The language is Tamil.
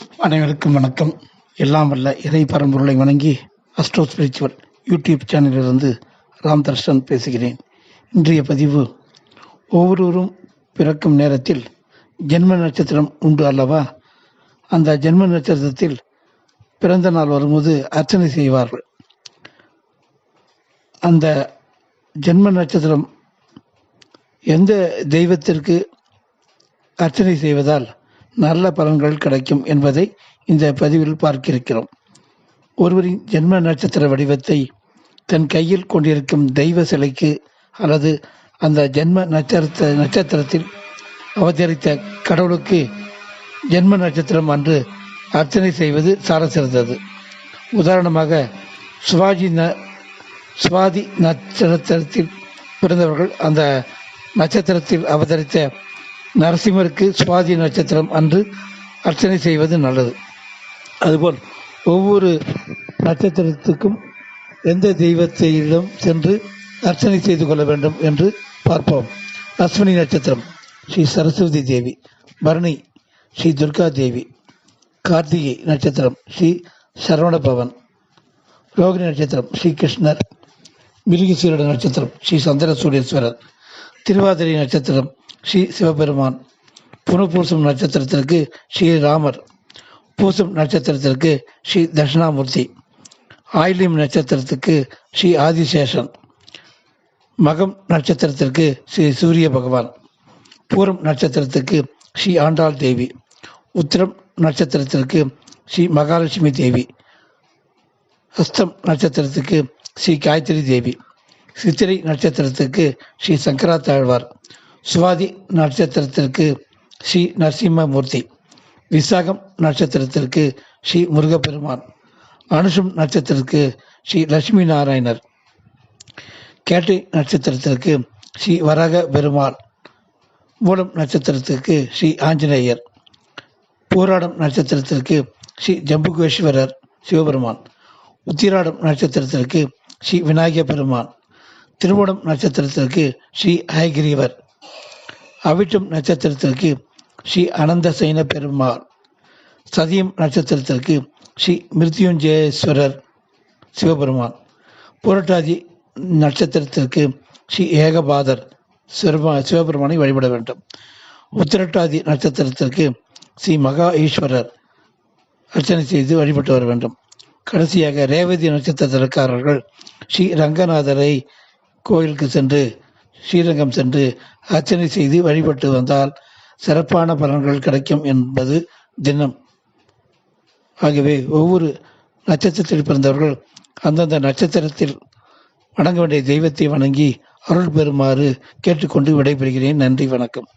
அனைவருக்கும் வணக்கம். எல்லாம் வல்ல இறை பரம்பொருளை வணங்கி அஸ்ட்ரோ ஸ்பிரிச்சுவல் யூடியூப் சேனலிலிருந்து ராம் தர்ஷன் பேசுகிறேன். இன்றைய பதிவு, ஒவ்வொருவரும் பிறக்கும் நேரத்தில் ஜென்ம நட்சத்திரம் உண்டு அல்லவா? அந்த ஜென்ம நட்சத்திரத்தில் பிறந்த நாள் வரும்போது அர்ச்சனை செய்வார்கள். அந்த ஜென்ம நட்சத்திரம் எந்த தெய்வத்திற்கு அர்ச்சனை செய்வதால் நல்ல பலன்கள் கிடைக்கும் என்பதை இந்த பதிவில் பார்க்க இருக்கிறோம். ஒருவரின் ஜென்ம நட்சத்திர வடிவத்தை தன் கையில் கொண்டிருக்கும் தெய்வ சிலைக்கு அல்லது அந்த ஜென்ம நட்சத்திரத்தில் அவதரித்த கடவுளுக்கு ஜென்ம நட்சத்திரம் அன்று அர்ச்சனை செய்வது சால சிறந்தது. உதாரணமாக, சுவாதி நட்சத்திரத்தில் பிறந்தவர்கள் அந்த நட்சத்திரத்தில் அவதரித்த நரசிம்மருக்கு சுவாதி நட்சத்திரம் அன்று அர்ச்சனை செய்வது நல்லது. அதுபோல் ஒவ்வொரு நட்சத்திரத்துக்கும் எந்த தெய்வத்திடம் சென்று அர்ச்சனை செய்து கொள்ள வேண்டும் என்று பார்ப்போம். அஸ்வினி நட்சத்திரம் ஸ்ரீ சரஸ்வதி தேவி, பரணி ஸ்ரீ துர்கா தேவி, கார்த்திகை நட்சத்திரம் ஸ்ரீ சரவண பவன், ரோகிணி நட்சத்திரம் ஸ்ரீ கிருஷ்ணர், மிருகசீரட நட்சத்திரம் ஸ்ரீ சந்திர சூடேஸ்வரர், திருவாதிரை நட்சத்திரம் ஸ்ரீ சிவபெருமான், புனர்பூசம் நட்சத்திரத்திற்கு ஸ்ரீ ராமர், பூசம் நட்சத்திரத்திற்கு ஸ்ரீ தட்சிணாமூர்த்தி, ஆயில்யம் நட்சத்திரத்துக்கு ஸ்ரீ ஆதிசேஷன், மகம் நட்சத்திரத்திற்கு ஸ்ரீ சூரிய பகவான், பூரம் நட்சத்திரத்துக்கு ஸ்ரீ ஆண்டாள் தேவி, உத்திரம் நட்சத்திரத்திற்கு ஸ்ரீ மகாலட்சுமி தேவி, ஹஸ்தம் நட்சத்திரத்துக்கு ஸ்ரீ காயத்ரி தேவி, சித்திரை நட்சத்திரத்துக்கு ஸ்ரீ சங்கராத்தாழ்வார், சுவாதி நட்சத்திரத்திற்கு ஸ்ரீ நரசிம்மமூர்த்தி, விசாகம் நட்சத்திரத்திற்கு ஸ்ரீ முருகப்பெருமான், அனுஷம் நட்சத்திரத்திற்கு ஸ்ரீ லட்சுமி நாராயணர், கேட்டை நட்சத்திரத்திற்கு ஸ்ரீ வராக பெருமாள், மூலம் நட்சத்திரத்திற்கு ஸ்ரீ ஆஞ்சநேயர், போராடம் நட்சத்திரத்திற்கு ஸ்ரீ ஜம்புகேஸ்வரர் சிவபெருமான், உத்திராடம் நட்சத்திரத்திற்கு ஸ்ரீ விநாயக பெருமான், திருவோணம் நட்சத்திரத்திற்கு ஸ்ரீ ஹயகிரீவர், அவிட்டம் நட்சத்திரத்திற்கு ஸ்ரீ அனந்த சைன பெருமாள், சதியம் நட்சத்திரத்திற்கு ஸ்ரீ மிருத்யுஞ்சேஸ்வரர் சிவபெருமான், புரட்டாதி நட்சத்திரத்திற்கு ஸ்ரீ ஏகபாதர் சிவபெருமானை வழிபட வேண்டும். உத்திரட்டாதி நட்சத்திரத்திற்கு ஸ்ரீ மகா ஈஸ்வரர் அர்ச்சனை செய்து வழிபட்டு வர வேண்டும். கடைசியாக ரேவதி நட்சத்திரக்காரர்கள் ஸ்ரீ ரங்கநாதரை கோயிலுக்கு சென்று ஸ்ரீரங்கம் சென்று அர்ச்சனை செய்து வழிபட்டு வந்தால் சிறப்பான பலன்கள் கிடைக்கும் என்பது தினம். ஆகவே ஒவ்வொரு நட்சத்திரத்தில் பிறந்தவர்கள் அந்தந்த நட்சத்திரத்தில் வணங்க வேண்டிய தெய்வத்தை வணங்கி அருள் பெறுமாறு கேட்டுக்கொண்டு விடைபெறுகிறேன். நன்றி, வணக்கம்.